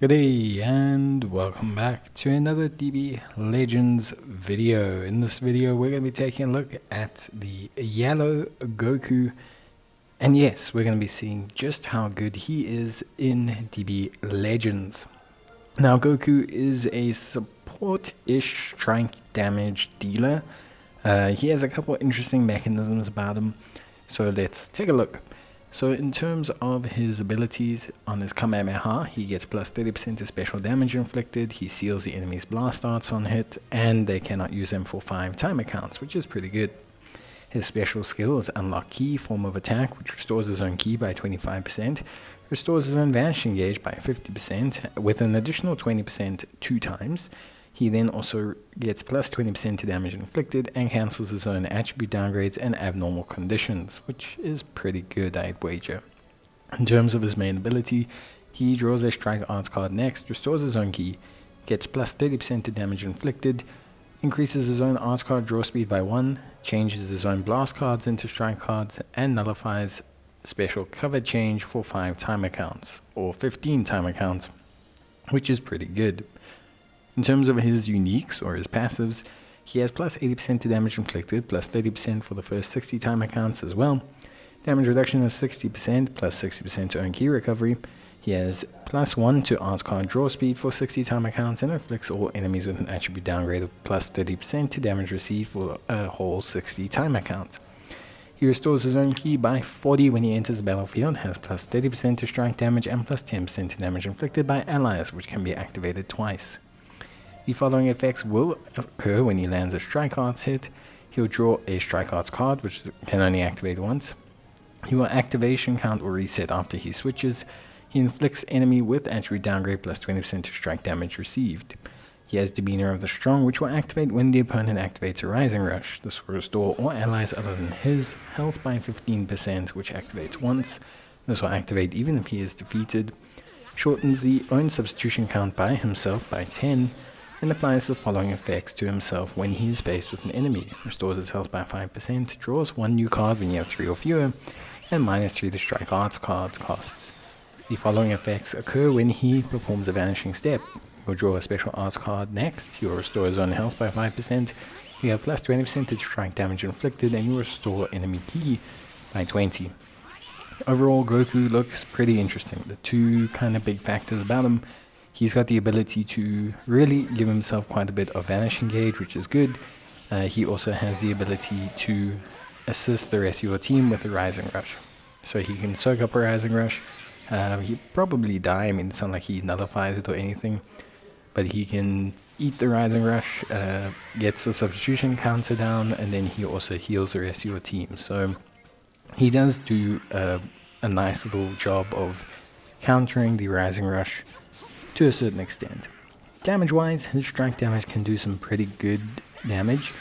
Good day and welcome back to another DB Legends video. In this video we're going to be taking a look at the yellow Goku, and yes, we're going to be seeing just how good he is in DB Legends. Now Goku is a support-ish strike damage dealer. He has a couple interesting mechanisms about him, so let's take a look. So in terms of his abilities, on his Kamehameha, he gets plus 30% to special damage inflicted, he seals the enemy's blast arts on hit, and they cannot use them for 5 timer counts, which is pretty good. His special skill is Unlock Ki, form of attack, which restores his own ki by 25%, restores his own vanishing gauge by 50%, with an additional 20% 2 times. He then also gets plus 20% to damage inflicted and cancels his own attribute downgrades and abnormal conditions, which is pretty good, I'd wager. In terms of his main ability, he draws a strike arts card next, restores his own ki, gets plus 30% to damage inflicted, increases his own arts card draw speed by 1, changes his own blast cards into strike cards, and nullifies special cover change for 5 timer counts, or 15 timer counts, which is pretty good. In terms of his uniques, or his passives, he has plus 80% to damage inflicted, plus 30% for the first 60 timer counts as well. Damage reduction is 60%, plus 60% to own ki recovery. He has plus 1 to art card draw speed for 60 timer counts, and afflicts all enemies with an attribute downgrade of plus 30% to damage received for a whole 60 timer counts. He restores his own ki by 40 when he enters the battlefield, has plus 30% to strike damage and plus 10% to damage inflicted by allies, which can be activated twice. The following effects will occur when he lands a strike arts hit. He'll draw a strike arts card, which can only activate once. He will activation count or reset after he switches. He inflicts enemy with attribute downgrade plus 20% to strike damage received. He has Demeanor of the Strong, which will activate when the opponent activates a Rising Rush. This will restore all allies other than his health by 15%, which activates once. This will activate even if he is defeated. Shortens the own substitution count by himself by 10. And applies the following effects to himself when he is faced with an enemy. Restores his health by 5%, draws 1 new card when you have 3 or fewer, and minus 3 to strike arts card costs. The following effects occur when he performs a vanishing step. He'll draw a special arts card next, he'll restore his own health by 5%, you have plus 20% to strike damage inflicted, and you restore enemy ki by 20. Overall, Goku looks pretty interesting. The two kind of big factors about him: he's got the ability to really give himself quite a bit of vanishing gauge, which is good. He also has the ability to assist the rest of your team with a Rising Rush. So he can soak up a Rising Rush. He'll probably die. I mean, it's not like he nullifies it or anything. But he can eat the Rising Rush, gets the substitution counter down, and then he also heals the rest of your team. So he does do a nice little job of countering the Rising Rush to a certain extent. Damage-wise, his strike damage can do some pretty good damage.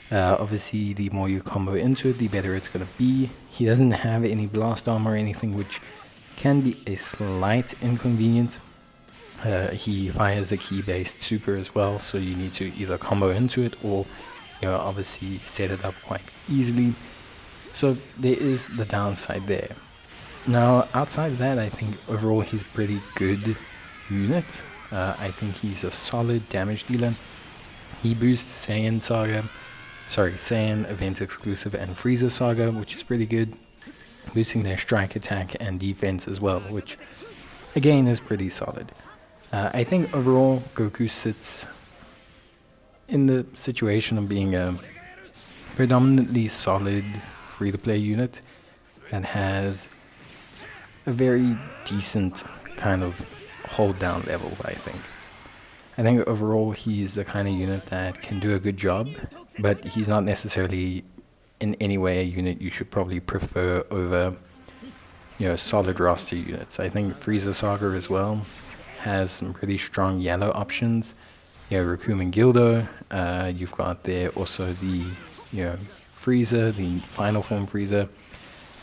Obviously, the more you combo into it, the better it's going to be. He doesn't have any blast armor or anything, which can be a slight inconvenience. He fires a ki-based super as well, so you need to either combo into it or, obviously set it up quite easily. So there is the downside there. Now, outside of that, I think overall he's pretty good unit. I think he's a solid damage dealer. He boosts Saiyan Event Exclusive and Frieza Saga, which is pretty good, boosting their strike attack and defense as well, which again is pretty solid. I think overall Goku sits in the situation of being a predominantly solid free-to-play unit and has a very decent kind of hold down level. I think overall he's the kind of unit that can do a good job, but he's not necessarily in any way a unit you should probably prefer over solid roster units. I think Frieza Saga as well has some pretty strong yellow options. Raccoon and Gildo, you've got there also the Frieza, the final form Frieza.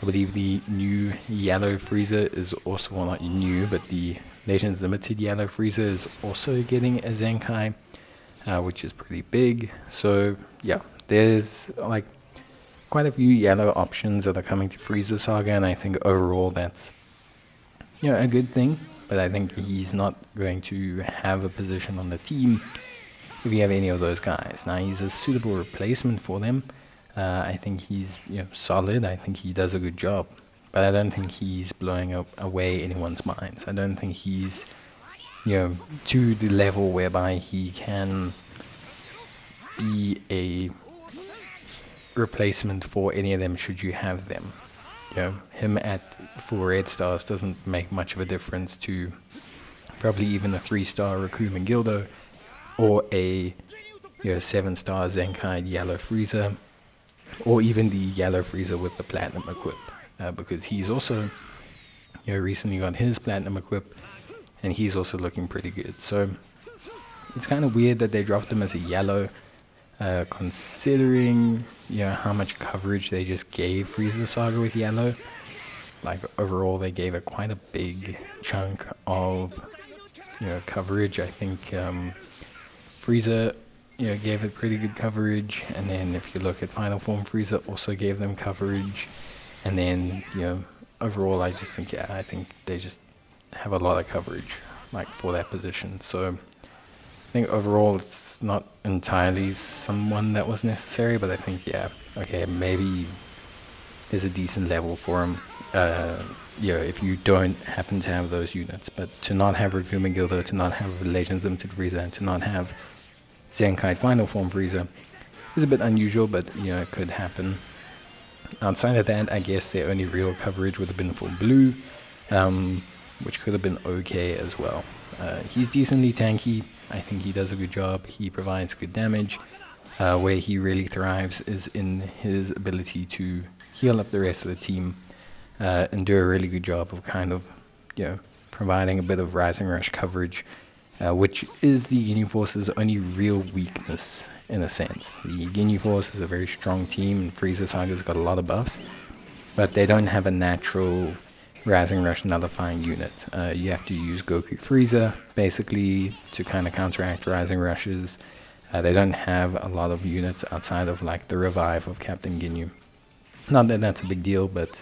I believe the new yellow Frieza is also, well, not new, but the Legends Limited yellow Frieza is also getting a Zenkai, which is pretty big. So yeah, there's like quite a few yellow options that are coming to Frieza Saga, and I think overall that's a good thing. but I think he's not going to have a position on the team if you have any of those guys. Now, he's a suitable replacement for them. I think he's solid. I think he does a good job, but I don't think he's blowing away anyone's minds. I don't think he's to the level whereby he can be a replacement for any of them should you have them. Him at full red stars doesn't make much of a difference to probably even a 3-star Rakuma Gildo or a 7-star Zenkai yellow Frieza, or even the yellow Frieza with the platinum equip, because he's also recently got his platinum equip, and he's also looking pretty good. So it's kind of weird that they dropped him as a yellow, considering how much coverage they just gave Frieza Saga with yellow. Like overall, they gave it quite a big chunk of coverage. I think Frieza gave it pretty good coverage, and then if you look at Final Form, Frieza also gave them coverage, and then overall I just think I think they just have a lot of coverage like for that position. So I think overall it's not entirely someone that was necessary, but I think okay, maybe there's a decent level for him if you don't happen to have those units. But to not have Rakuma Gildo, to not have Legends Limited Frieza, and to not have Zenkai Final Form Frieza is a bit unusual, but it could happen. Outside of that, I guess their only real coverage would have been for Blue, which could have been okay as well. He's decently tanky. I think he does a good job. He provides good damage. Where he really thrives is in his ability to heal up the rest of the team and do a really good job of kind of providing a bit of Rising Rush coverage, which is the Ginyu Force's only real weakness in a sense. The Ginyu Force is a very strong team, and Frieza Saga's got a lot of buffs, but they don't have a natural Rising Rush nullifying unit. You have to use Goku Frieza basically to kind of counteract Rising Rushes. They don't have a lot of units outside of like the revive of Captain Ginyu. Not that that's a big deal, but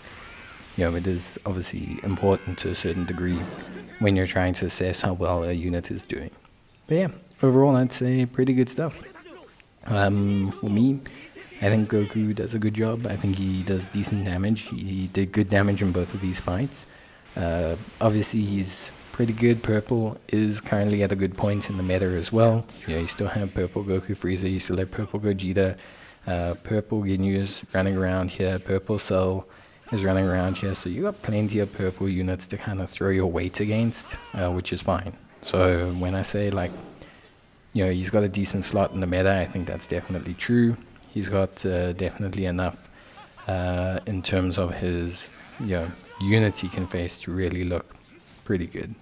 it is obviously important to a certain degree when you're trying to assess how well a unit is doing. But yeah, overall I'd say pretty good stuff. For me, I think Goku does a good job. I think he does decent damage. He did good damage in both of these fights. Obviously he's pretty good. Purple is currently at a good point in the meta as well. You still have purple Goku Frieza, you still have purple Gogeta, purple Ginyu is running around here, purple Cell is running around here, so you got plenty of purple units to kind of throw your weight against, which is fine. So when I say like, he's got a decent slot in the meta, I think that's definitely true. He's got definitely enough in terms of his units he can face to really look pretty good,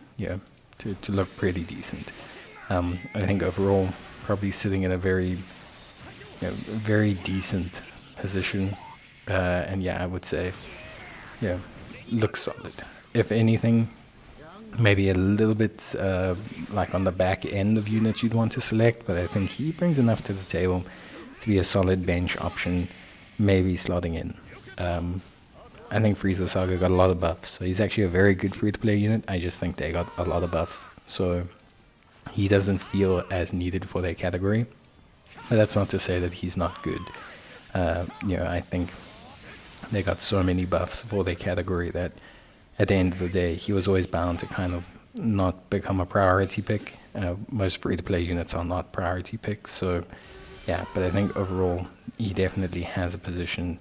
to look pretty decent. I think overall probably sitting in a very very decent position, and I would say looks solid. If anything, maybe a little bit like on the back end of units you'd want to select, but I think he brings enough to the table to be a solid bench option, maybe slotting in. I think Frieza Saga got a lot of buffs, so he's actually a very good free-to-play unit. I just think they got a lot of buffs, so he doesn't feel as needed for their category. But that's not to say that he's not good. I think they got so many buffs for their category that at the end of the day, he was always bound to kind of not become a priority pick. Most free-to-play units are not priority picks, so but I think overall he definitely has a position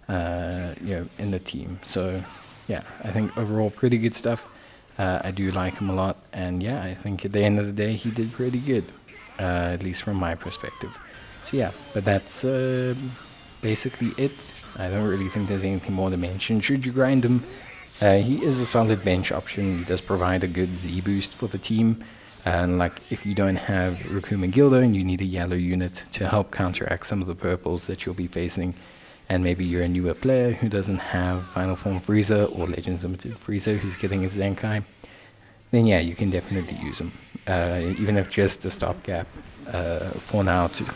in the team. So I think overall pretty good stuff. I do like him a lot, and I think at the end of the day he did pretty good, at least from my perspective. So but that's basically it. I don't really think there's anything more to mention. Should you grind him, he is a solid bench option. He does provide a good Z boost for the team. And like if you don't have Rakuma Gildo and you need a yellow unit to help counteract some of the purples that you'll be facing, and maybe you're a newer player who doesn't have Final Form Frieza or Legends Limited Frieza who's getting his Zenkai, then you can definitely use him. Even if just a stopgap for now to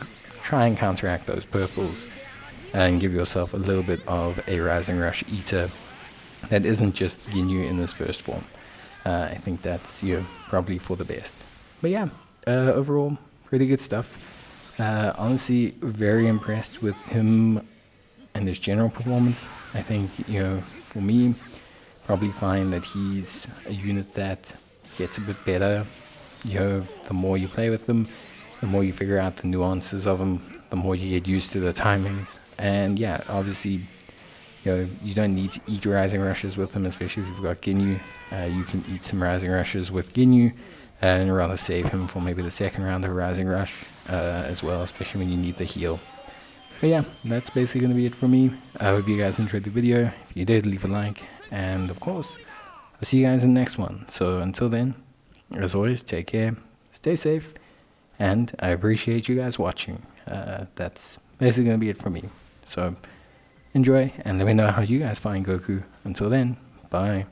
try and counteract those purples and give yourself a little bit of a Rising Rush eater that isn't just Ginyu in his first form. I think that's probably for the best. But yeah, overall, pretty good stuff. Honestly, very impressed with him and his general performance. I think, for me, probably find that he's a unit that gets a bit better. The more you play with them, the more you figure out the nuances of them, the more you get used to the timings. And yeah, obviously, you don't need to eat Rising Rushes with them, especially if you've got Ginyu. You can eat some Rising Rushes with Ginyu and rather save him for maybe the second round of Rising Rush as well, especially when you need the heal. But yeah, that's basically going to be it for me. I hope you guys enjoyed the video. If you did, leave a like. And of course, I'll see you guys in the next one. So until then, as always, take care, stay safe, and I appreciate you guys watching. That's basically going to be it for me. So enjoy, and let me know how you guys find Goku. Until then, bye.